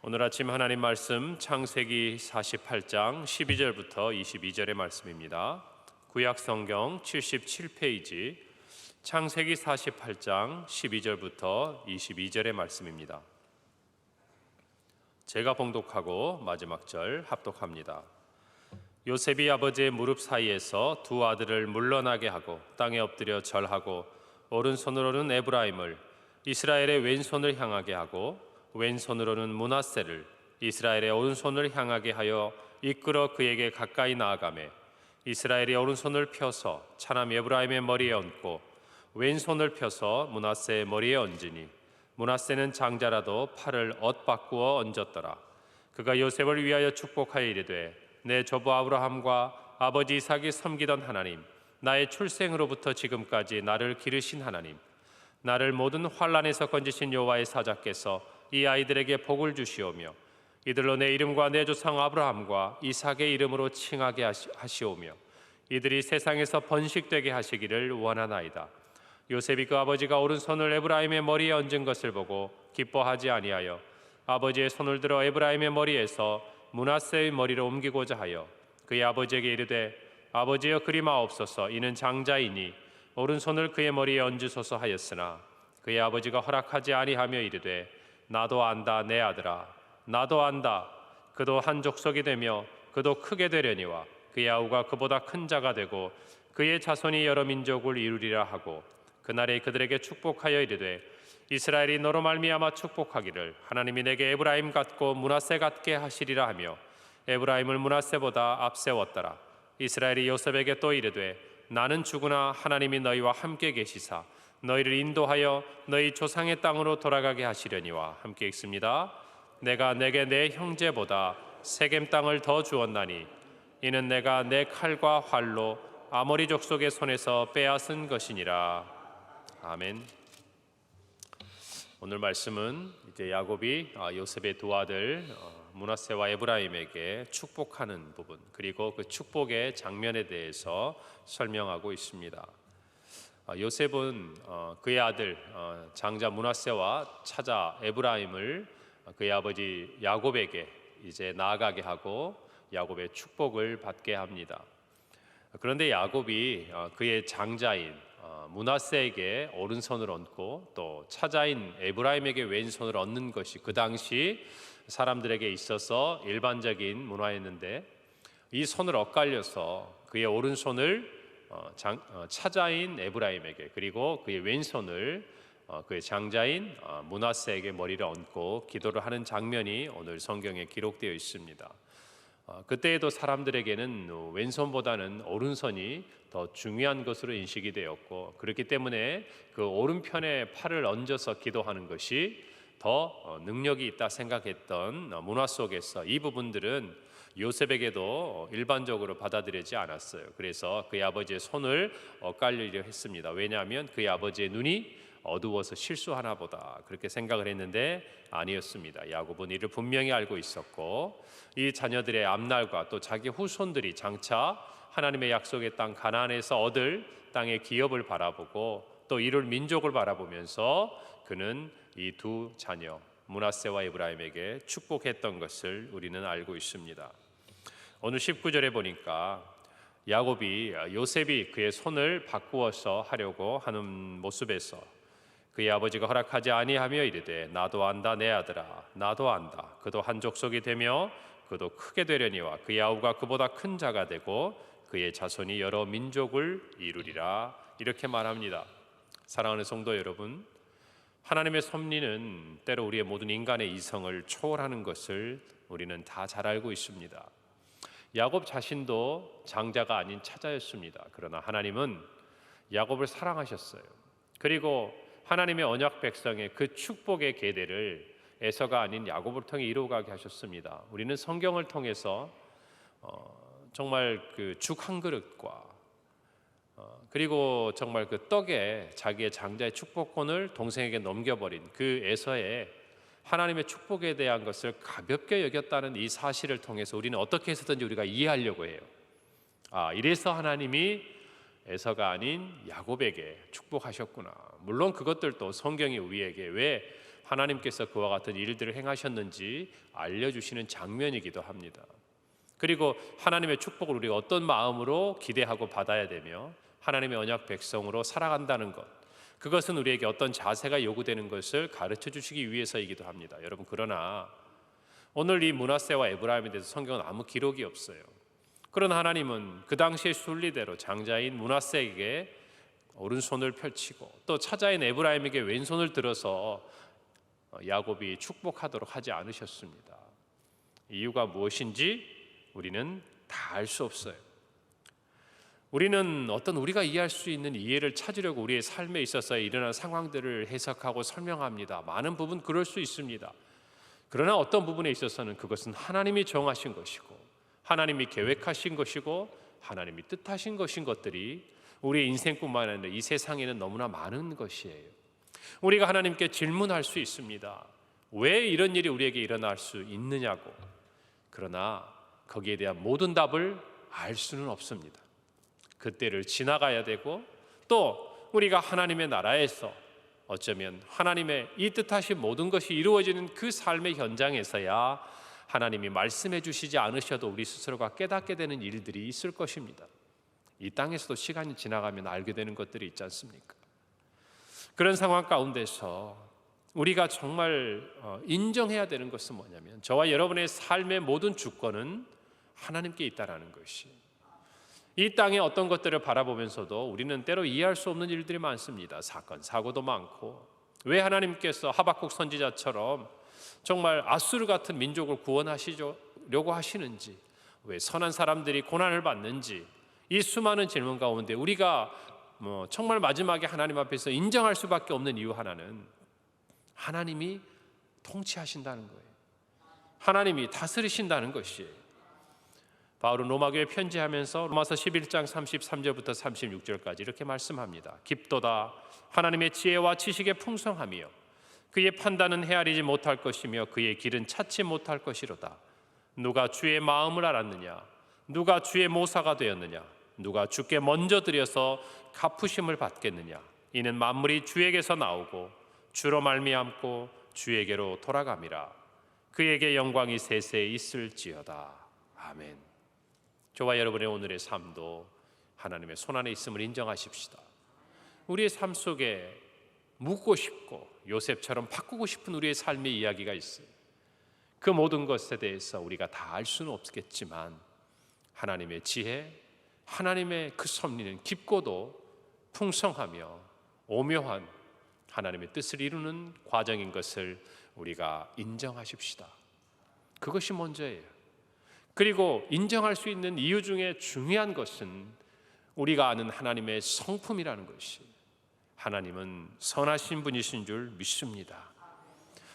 오늘 아침 하나님 말씀 창세기 48장 12절부터 22절의 말씀입니다. 구약 성경 77페이지 창세기 48장 12절부터 22절의 말씀입니다. 제가 봉독하고 마지막 절 합독합니다. 요셉이 아버지의 무릎 사이에서 두 아들을 물러나게 하고 땅에 엎드려 절하고 오른손으로는 에브라임을 이스라엘의 왼손을 향하게 하고 왼손으로는 므낫세를 이스라엘의 오른손을 향하게 하여 이끌어 그에게 가까이 나아가매 이스라엘이 오른손을 펴서 차남 에브라임의 머리에 얹고 왼손을 펴서 므낫세의 머리에 얹으니 므낫세는 장자라도 팔을 엇바꾸어 얹었더라. 그가 요셉을 위하여 축복하여 이르되 내 조부 아브라함과 아버지 이삭이 섬기던 하나님, 나의 출생으로부터 지금까지 나를 기르신 하나님, 나를 모든 환난에서 건지신 여호와의 사자께서 이 아이들에게 복을 주시오며 이들로 내 이름과 내 조상 아브라함과 이삭의 이름으로 칭하게 하시오며 이들이 세상에서 번식되게 하시기를 원하나이다. 요셉이 그 아버지가 오른손을 에브라임의 머리에 얹은 것을 보고 기뻐하지 아니하여 아버지의 손을 들어 에브라임의 머리에서 므낫세의 머리로 옮기고자 하여 그의 아버지에게 이르되 아버지여 그리마옵소서, 이는 장자이니 오른손을 그의 머리에 얹으소서 하였으나 그의 아버지가 허락하지 아니하며 이르되 나도 안다 내 아들아, 나도 안다. 그도 한 족속이 되며 그도 크게 되려니와 그의 아우가 그보다 큰 자가 되고 그의 자손이 여러 민족을 이루리라 하고 그날에 그들에게 축복하여 이르되 이스라엘이 너로 말미암아 축복하기를 하나님이 내게 에브라임 같고 므낫세 같게 하시리라 하며 에브라임을 므낫세보다 앞세웠더라. 이스라엘이 요셉에게 또 이르되 나는 죽으나 하나님이 너희와 함께 계시사 너희를 인도하여 너희 조상의 땅으로 돌아가게 하시려니와. 함께 읽습니다. 내가 내게 내 형제보다 세겜 땅을 더 주었나니 이는 내가 내 칼과 활로 아모리 족속의 손에서 빼앗은 것이니라. 아멘. 오늘 말씀은 이제 야곱이 요셉의 두 아들 므낫세와 에브라임에게 축복하는 부분, 그리고 그 축복의 장면에 대해서 설명하고 있습니다. 요셉은 그의 아들 장자 므낫세와 차자 에브라임을 그의 아버지 야곱에게 이제 나아가게 하고 야곱의 축복을 받게 합니다. 그런데 야곱이 그의 장자인 므낫세에게 오른손을 얹고 또 차자인 에브라임에게 왼손을 얹는 것이 그 당시 사람들에게 있어서 일반적인 문화였는데, 이 손을 엇갈려서 그의 오른손을 차자인 에브라임에게, 그리고 그의 왼손을 그의 장자인 므낫세에게 머리를 얹고 기도를 하는 장면이 오늘 성경에 기록되어 있습니다. 그때에도 사람들에게는 왼손보다는 오른손이 더 중요한 것으로 인식이 되었고, 그렇기 때문에 그 오른편에 팔을 얹어서 기도하는 것이 더 능력이 있다 생각했던 문화 속에서 이 부분들은 요셉에게도 일반적으로 받아들이지 않았어요. 그래서 그의 아버지의 손을 엇갈리려 했습니다. 왜냐하면 그의 아버지의 눈이 어두워서 실수하나 보다 그렇게 생각을 했는데 아니었습니다. 야곱은 이를 분명히 알고 있었고, 이 자녀들의 앞날과 또 자기 후손들이 장차 하나님의 약속의 땅 가나안에서 얻을 땅의 기업을 바라보고 또 이룰 민족을 바라보면서 그는 이 두 자녀 므낫세와 에브라임에게 축복했던 것을 우리는 알고 있습니다. 오늘 19절에 보니까 야곱이 요셉이 그의 손을 바꾸어서 하려고 하는 모습에서 그의 아버지가 허락하지 아니하며 이르되 나도 안다 내 아들아, 나도 안다. 그도 한 족속이 되며 그도 크게 되려니와 그의 아우가 그보다 큰 자가 되고 그의 자손이 여러 민족을 이루리라. 이렇게 말합니다. 사랑하는 성도 여러분, 하나님의 섭리는 때로 우리의 모든 인간의 이성을 초월하는 것을 우리는 다 잘 알고 있습니다. 야곱 자신도 장자가 아닌 차자였습니다. 그러나 하나님은 야곱을 사랑하셨어요. 그리고 하나님의 언약 백성의 그 축복의 계대를 에서가 아닌 야곱을 통해 이루어가게 하셨습니다. 우리는 성경을 통해서 정말 그 죽 한 그릇과 그리고 정말 그 떡에 자기의 장자의 축복권을 동생에게 넘겨버린 그 에서의 하나님의 축복에 대한 것을 가볍게 여겼다는 이 사실을 통해서 우리는 어떻게 해서든지 우리가 이해하려고 해요. 이래서 하나님이 에서가 아닌 야곱에게 축복하셨구나. 물론 그것들도 성경이 우리에게 왜 하나님께서 그와 같은 일들을 행하셨는지 알려주시는 장면이기도 합니다. 그리고 하나님의 축복을 우리가 어떤 마음으로 기대하고 받아야 되며 하나님의 언약 백성으로 살아간다는 것, 그것은 우리에게 어떤 자세가 요구되는 것을 가르쳐 주시기 위해서이기도 합니다. 여러분, 그러나 오늘 이 므낫세와 에브라임에 대해서 성경은 아무 기록이 없어요. 그러나 하나님은 그 당시의 순리대로 장자인 므낫세에게 오른손을 펼치고 또 차자인 에브라임에게 왼손을 들어서 야곱이 축복하도록 하지 않으셨습니다. 이유가 무엇인지 우리는 다 알 수 없어요. 우리는 어떤 우리가 이해할 수 있는 이해를 찾으려고 우리의 삶에 있어서 일어난 상황들을 해석하고 설명합니다. 많은 부분 그럴 수 있습니다. 그러나 어떤 부분에 있어서는 그것은 하나님이 정하신 것이고 하나님이 계획하신 것이고 하나님이 뜻하신 것인 것들이 우리의 인생뿐만 아니라 이 세상에는 너무나 많은 것이에요. 우리가 하나님께 질문할 수 있습니다. 왜 이런 일이 우리에게 일어날 수 있느냐고. 그러나 거기에 대한 모든 답을 알 수는 없습니다. 그때를 지나가야 되고 또 우리가 하나님의 나라에서 어쩌면 하나님의 이 뜻하신 모든 것이 이루어지는 그 삶의 현장에서야 하나님이 말씀해 주시지 않으셔도 우리 스스로가 깨닫게 되는 일들이 있을 것입니다. 이 땅에서도 시간이 지나가면 알게 되는 것들이 있지 않습니까? 그런 상황 가운데서 우리가 정말 인정해야 되는 것은 뭐냐면 저와 여러분의 삶의 모든 주권은 하나님께 있다라는 것이, 이 땅의 어떤 것들을 바라보면서도 우리는 때로 이해할 수 없는 일들이 많습니다. 사건, 사고도 많고, 왜 하나님께서 하박국 선지자처럼 정말 아수르 같은 민족을 구원하시려고 하시는지, 왜 선한 사람들이 고난을 받는지, 이 수많은 질문 가운데 우리가 정말 마지막에 하나님 앞에서 인정할 수밖에 없는 이유 하나는 하나님이 통치하신다는 거예요. 하나님이 다스리신다는 것이에요. 바울은 로마교에 편지하면서 로마서 11장 33절부터 36절까지 이렇게 말씀합니다. 깊도다 하나님의 지혜와 지식의 풍성하며 그의 판단은 헤아리지 못할 것이며 그의 길은 찾지 못할 것이로다. 누가 주의 마음을 알았느냐? 누가 주의 모사가 되었느냐? 누가 주께 먼저 드려서 갚으심을 받겠느냐? 이는 만물이 주에게서 나오고 주로 말미암고 주에게로 돌아감이라. 그에게 영광이 세세에 있을지어다. 아멘. 저와 여러분의 오늘의 삶도 하나님의 손안에 있음을 인정하십시다. 우리의 삶 속에 묻고 싶고 요셉처럼 바꾸고 싶은 우리의 삶의 이야기가 있어요. 그 모든 것에 대해서 우리가 다 알 수는 없겠지만 하나님의 지혜, 하나님의 그 섭리는 깊고도 풍성하며 오묘한 하나님의 뜻을 이루는 과정인 것을 우리가 인정하십시다. 그것이 먼저예요. 그리고 인정할 수 있는 이유 중에 중요한 것은 우리가 아는 하나님의 성품이라는 것이, 하나님은 선하신 분이신 줄 믿습니다.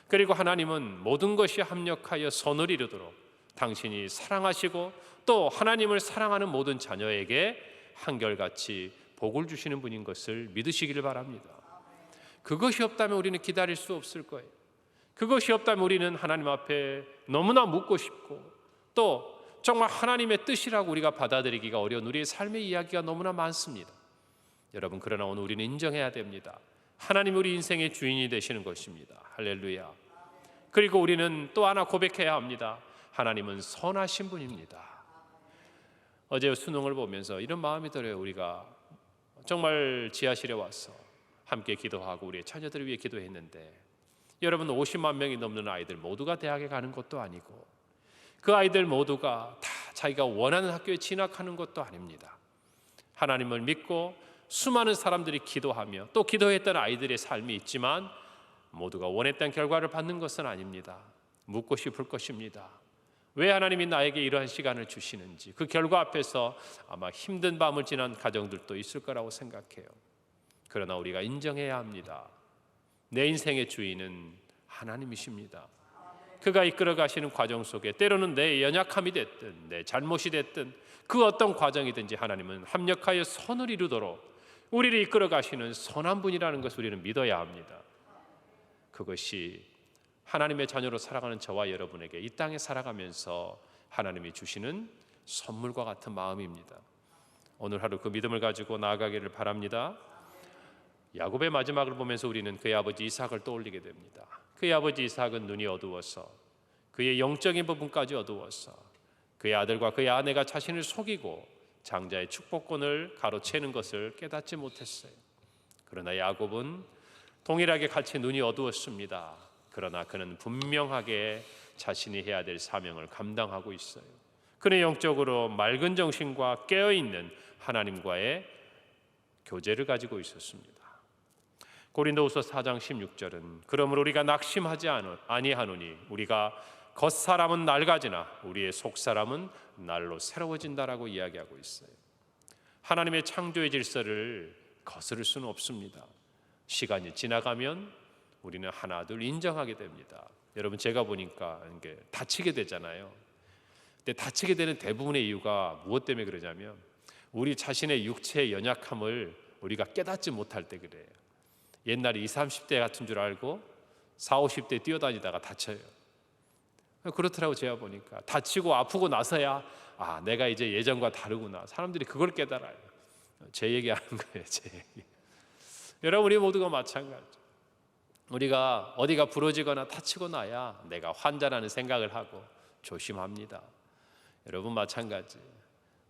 그리고 하나님은 모든 것이 합력하여 선을 이루도록 당신이 사랑하시고 또 하나님을 사랑하는 모든 자녀에게 한결같이 복을 주시는 분인 것을 믿으시기를 바랍니다. 그것이 없다면 우리는 기다릴 수 없을 거예요. 그것이 없다면 우리는 하나님 앞에 너무나 묻고 싶고 또 정말 하나님의 뜻이라고 우리가 받아들이기가 어려운 우리의 삶의 이야기가 너무나 많습니다. 여러분, 그러나 오늘 우리는 인정해야 됩니다. 하나님 우리 인생의 주인이 되시는 것입니다. 할렐루야. 그리고 우리는 또 하나 고백해야 합니다. 하나님은 선하신 분입니다. 어제 수능을 보면서 이런 마음이 들어요. 우리가 정말 지하실에 와서 함께 기도하고 우리의 자녀들을 위해 기도했는데, 여러분 50만 명이 넘는 아이들 모두가 대학에 가는 것도 아니고 그 아이들 모두가 다 자기가 원하는 학교에 진학하는 것도 아닙니다. 하나님을 믿고 수많은 사람들이 기도하며 또 기도했던 아이들의 삶이 있지만 모두가 원했던 결과를 받는 것은 아닙니다. 묻고 싶을 것입니다. 왜 하나님이 나에게 이러한 시간을 주시는지, 그 결과 앞에서 아마 힘든 밤을 지난 가정들도 있을 거라고 생각해요. 그러나 우리가 인정해야 합니다. 내 인생의 주인은 하나님이십니다. 그가 이끌어 가시는 과정 속에 때로는 내 연약함이 됐든 내 잘못이 됐든 그 어떤 과정이든지 하나님은 합력하여 선을 이루도록 우리를 이끌어 가시는 선한 분이라는 것을 우리는 믿어야 합니다. 그것이 하나님의 자녀로 살아가는 저와 여러분에게 이 땅에 살아가면서 하나님이 주시는 선물과 같은 마음입니다. 오늘 하루 그 믿음을 가지고 나아가기를 바랍니다. 야곱의 마지막을 보면서 우리는 그의 아버지 이삭을 떠올리게 됩니다. 그의 아버지 이삭은 눈이 어두워서 그의 영적인 부분까지 어두워서 그의 아들과 그의 아내가 자신을 속이고 장자의 축복권을 가로채는 것을 깨닫지 못했어요. 그러나 야곱은 동일하게 같이 눈이 어두웠습니다. 그러나 그는 분명하게 자신이 해야 될 사명을 감당하고 있어요. 그는 영적으로 맑은 정신과 깨어있는 하나님과의 교제를 가지고 있었습니다. 고린도후서 4장 16절은 그러므로 우리가 낙심하지 아니하노니 우리가 겉사람은 낡아지나 우리의 속사람은 날로 새로워진다라고 이야기하고 있어요. 하나님의 창조의 질서를 거스를 수는 없습니다. 시간이 지나가면 우리는 하나둘 인정하게 됩니다. 여러분, 제가 보니까 이게 다치게 되잖아요. 근데 다치게 되는 대부분의 이유가 무엇 때문에 그러냐면 우리 자신의 육체의 연약함을 우리가 깨닫지 못할 때 그래요. 옛날에 20, 30대 같은 줄 알고 40, 50대 뛰어다니다가 다쳐요. 그렇더라고. 제가 보니까 다치고 아프고 나서야 내가 이제 예전과 다르구나. 사람들이 그걸 깨달아요. 제 얘기하는 거예요. 제 얘기. 여러분, 우리 모두가 마찬가지죠. 우리가 어디가 부러지거나 다치고 나야 내가 환자라는 생각을 하고 조심합니다. 여러분, 마찬가지.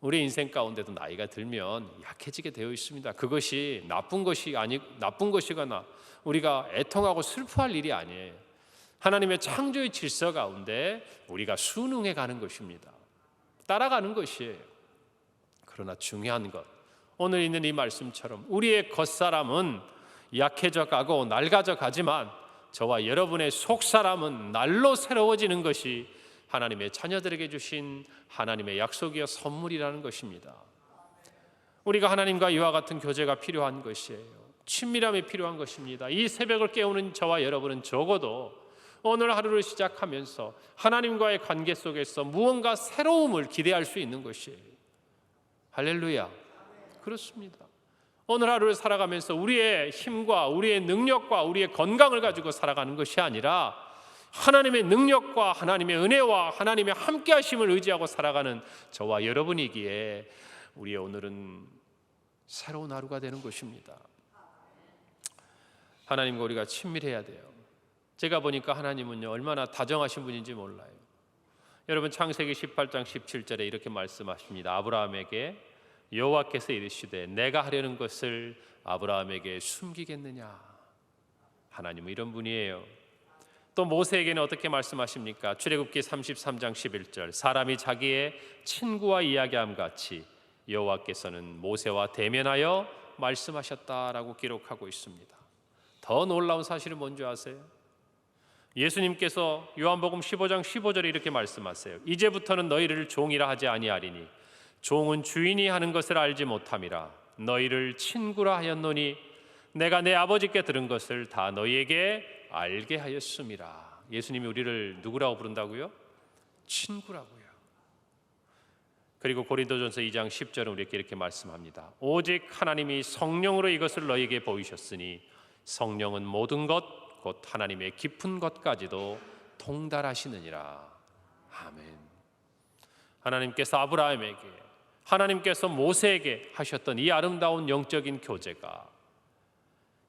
우리 인생 가운데도 나이가 들면 약해지게 되어 있습니다. 그것이 나쁜 것이거나 우리가 애통하고 슬퍼할 일이 아니에요. 하나님의 창조의 질서 가운데 우리가 순응해 가는 것입니다. 따라가는 것이에요. 그러나 중요한 것, 오늘 있는 이 말씀처럼 우리의 겉사람은 약해져 가고 낡아져 가지만 저와 여러분의 속사람은 날로 새로워지는 것이 하나님의 자녀들에게 주신 하나님의 약속이여 선물이라는 것입니다. 우리가 하나님과 이와 같은 교제가 필요한 것이에요. 친밀함이 필요한 것입니다. 이 새벽을 깨우는 저와 여러분은 적어도 오늘 하루를 시작하면서 하나님과의 관계 속에서 무언가 새로움을 기대할 수 있는 것이에요. 할렐루야. 그렇습니다. 오늘 하루를 살아가면서 우리의 힘과 우리의 능력과 우리의 건강을 가지고 살아가는 것이 아니라 하나님의 능력과 하나님의 은혜와 하나님의 함께 하심을 의지하고 살아가는 저와 여러분이기에 우리의 오늘은 새로운 하루가 되는 것입니다. 하나님과 우리가 친밀해야 돼요. 제가 보니까 하나님은요, 얼마나 다정하신 분인지 몰라요. 여러분, 창세기 18장 17절에 이렇게 말씀하십니다. 아브라함에게 여호와께서 이르시되 내가 하려는 것을 아브라함에게 숨기겠느냐. 하나님은 이런 분이에요. 또 모세에게는 어떻게 말씀하십니까? 출애굽기 33장 11절 사람이 자기의 친구와 이야기함 같이 여호와께서는 모세와 대면하여 말씀하셨다라고 기록하고 있습니다. 더 놀라운 사실은 뭔지 아세요? 예수님께서 요한복음 15장 15절에 이렇게 말씀하세요. 이제부터는 너희를 종이라 하지 아니하리니 종은 주인이 하는 것을 알지 못함이라 너희를 친구라 하였노니 내가 내 아버지께 들은 것을 다 너희에게 알게 하였음이라. 예수님이 우리를 누구라고 부른다고요? 친구라고요. 그리고 고린도전서 2장 10절은 우리에게 이렇게 말씀합니다. 오직 하나님이 성령으로 이것을 너희에게 보이셨으니 성령은 모든 것 곧 하나님의 깊은 것까지도 통달하시느니라. 아멘. 하나님께서 아브라함에게, 하나님께서 모세에게 하셨던 이 아름다운 영적인 교제가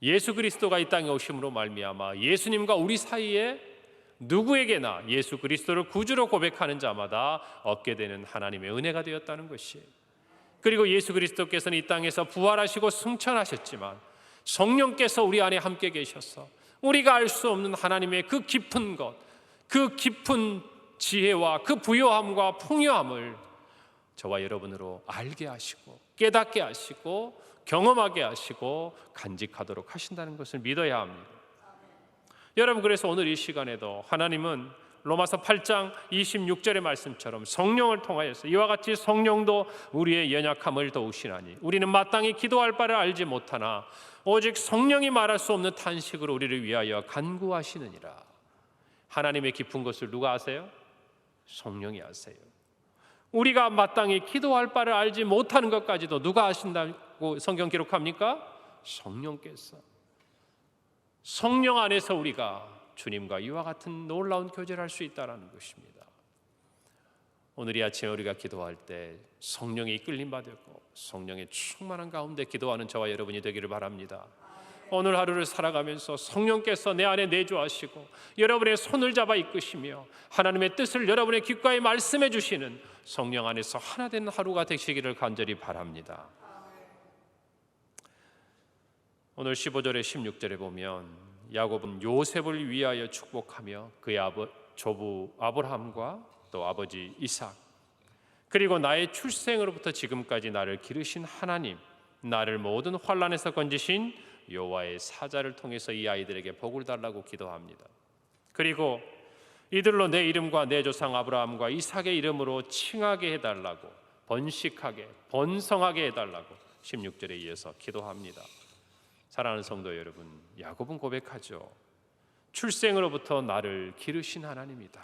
예수 그리스도가 이 땅에 오심으로 말미암아 예수님과 우리 사이에 누구에게나 예수 그리스도를 구주로 고백하는 자마다 얻게 되는 하나님의 은혜가 되었다는 것이에요. 그리고 예수 그리스도께서는 이 땅에서 부활하시고 승천하셨지만 성령께서 우리 안에 함께 계셔서 우리가 알 수 없는 하나님의 그 깊은 것, 그 깊은 지혜와 그 부요함과 풍요함을 저와 여러분으로 알게 하시고 깨닫게 하시고 경험하게 하시고 간직하도록 하신다는 것을 믿어야 합니다. 여러분, 그래서 오늘 이 시간에도 하나님은 로마서 8장 26절의 말씀처럼 성령을 통하여서 이와 같이 성령도 우리의 연약함을 도우시나니 우리는 마땅히 기도할 바를 알지 못하나 오직 성령이 말할 수 없는 탄식으로 우리를 위하여 간구하시느니라. 하나님의 깊은 것을 누가 아세요? 성령이 아세요. 우리가 마땅히 기도할 바를 알지 못하는 것까지도 누가 아신다고 성경 기록합니까? 성령께서. 성령 안에서 우리가 주님과 이와 같은 놀라운 교제를 할 수 있다는 것입니다. 오늘 이 아침에 우리가 기도할 때 성령의 이끌림 받고 성령의 충만한 가운데 기도하는 저와 여러분이 되기를 바랍니다. 오늘 하루를 살아가면서 성령께서 내 안에 내주하시고 여러분의 손을 잡아 이끄시며 하나님의 뜻을 여러분의 귓가에 말씀해 주시는 성령 안에서 하나 된 하루가 되시기를 간절히 바랍니다. 오늘 15절에 16절에 보면 야곱은 요셉을 위하여 축복하며 그의 조부 아브라함과 또 아버지 이삭, 그리고 나의 출생으로부터 지금까지 나를 기르신 하나님, 나를 모든 환난에서 건지신 여호와의 사자를 통해서 이 아이들에게 복을 달라고 기도합니다. 그리고 이들로 내 이름과 내 조상 아브라함과 이삭의 이름으로 칭하게 해달라고, 번식하게 번성하게 해달라고 16절에 이어서 기도합니다. 사랑하는 성도 여러분, 야곱은 고백하죠. 출생으로부터 나를 기르신 하나님이다.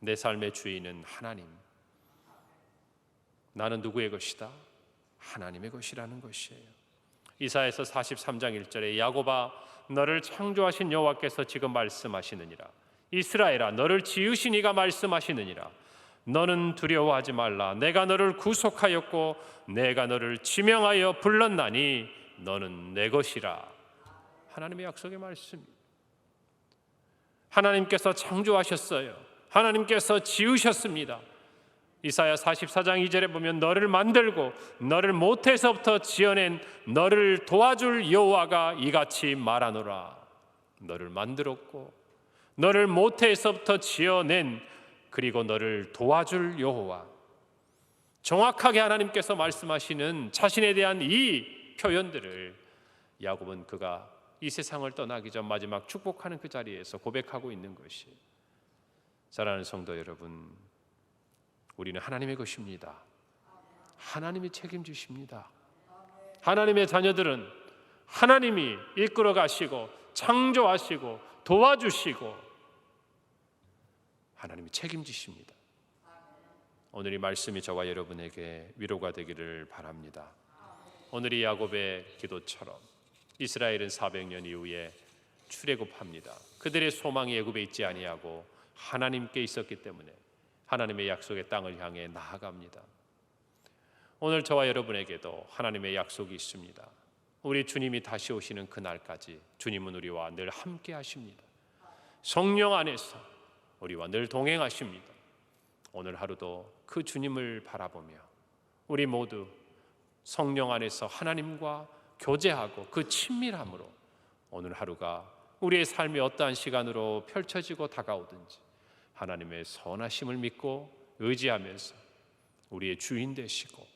내 삶의 주인은 하나님. 나는 누구의 것이다? 하나님의 것이라는 것이에요. 이사야서 43장 1절에 야곱아 너를 창조하신 여호와께서 지금 말씀하시느니라. 이스라엘아 너를 지으신 이가 말씀하시느니라. 너는 두려워하지 말라. 내가 너를 구속하였고 내가 너를 지명하여 불렀나니 너는 내 것이라. 하나님의 약속의 말씀입니다. 하나님께서 창조하셨어요. 하나님께서 지으셨습니다. 이사야 44장 2절에 보면 너를 만들고 너를 모태에서부터 지어낸 너를 도와줄 여호와가 이같이 말하노라. 너를 만들었고 너를 모태에서부터 지어낸 그리고 너를 도와줄 여호와. 정확하게 하나님께서 말씀하시는 자신에 대한 이 표현들을 야곱은 그가 이 세상을 떠나기 전 마지막 축복하는 그 자리에서 고백하고 있는 것이. 사랑하는 성도 여러분, 우리는 하나님의 것입니다. 하나님이 책임지십니다. 하나님의 자녀들은 하나님이 이끌어 가시고 창조하시고 도와주시고 하나님이 책임지십니다. 오늘 이 말씀이 저와 여러분에게 위로가 되기를 바랍니다. 오늘 이 야곱의 기도처럼 이스라엘은 400년 이후에 출애굽합니다. 그들의 소망이 애굽에 있지 아니하고 하나님께 있었기 때문에 하나님의 약속의 땅을 향해 나아갑니다. 오늘 저와 여러분에게도 하나님의 약속이 있습니다. 우리 주님이 다시 오시는 그날까지 주님은 우리와 늘 함께 하십니다. 성령 안에서 우리와 늘 동행하십니다. 오늘 하루도 그 주님을 바라보며 우리 모두 성령 안에서 하나님과 교제하고 그 친밀함으로 오늘 하루가 우리의 삶이 어떠한 시간으로 펼쳐지고 다가오든지 하나님의 선하심을 믿고 의지하면서 우리의 주인 되시고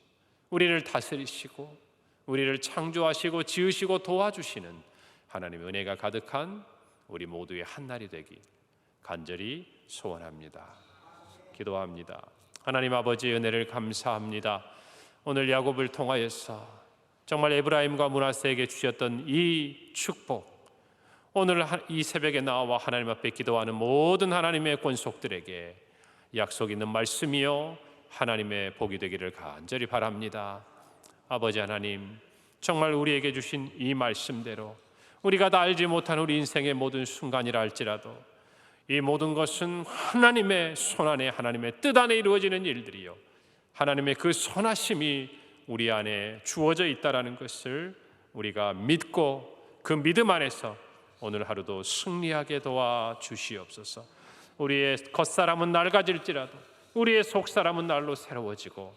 우리를 다스리시고 우리를 창조하시고 지으시고 도와주시는 하나님의 은혜가 가득한 우리 모두의 한날이 되기 간절히 소원합니다. 기도합니다. 하나님 아버지의 은혜를 감사합니다. 오늘 야곱을 통하여서 정말 에브라임과 므낫세에게 주셨던 이 축복, 오늘 이 새벽에 나와 하나님 앞에 기도하는 모든 하나님의 권속들에게 약속 있는 말씀이요 하나님의 복이 되기를 간절히 바랍니다. 아버지 하나님, 정말 우리에게 주신 이 말씀대로 우리가 다 알지 못한 우리 인생의 모든 순간이라 할지라도 이 모든 것은 하나님의 손안에 하나님의 뜻 안에 이루어지는 일들이요 하나님의 그 선하심이 우리 안에 주어져 있다라는 것을 우리가 믿고 그 믿음 안에서 오늘 하루도 승리하게 도와주시옵소서. 우리의 겉사람은 낡아질지라도 우리의 속사람은 날로 새로워지고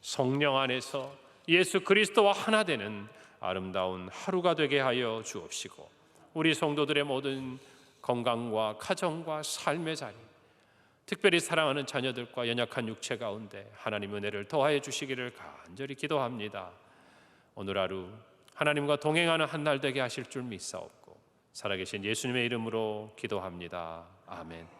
성령 안에서 예수 그리스도와 하나 되는 아름다운 하루가 되게 하여 주옵시고 우리 성도들의 모든 건강과 가정과 삶의 자리, 특별히 사랑하는 자녀들과 연약한 육체 가운데 하나님 은혜를 더하여 주시기를 간절히 기도합니다. 오늘 하루 하나님과 동행하는 한 날 되게 하실 줄 믿사옵고 살아계신 예수님의 이름으로 기도합니다. 아멘.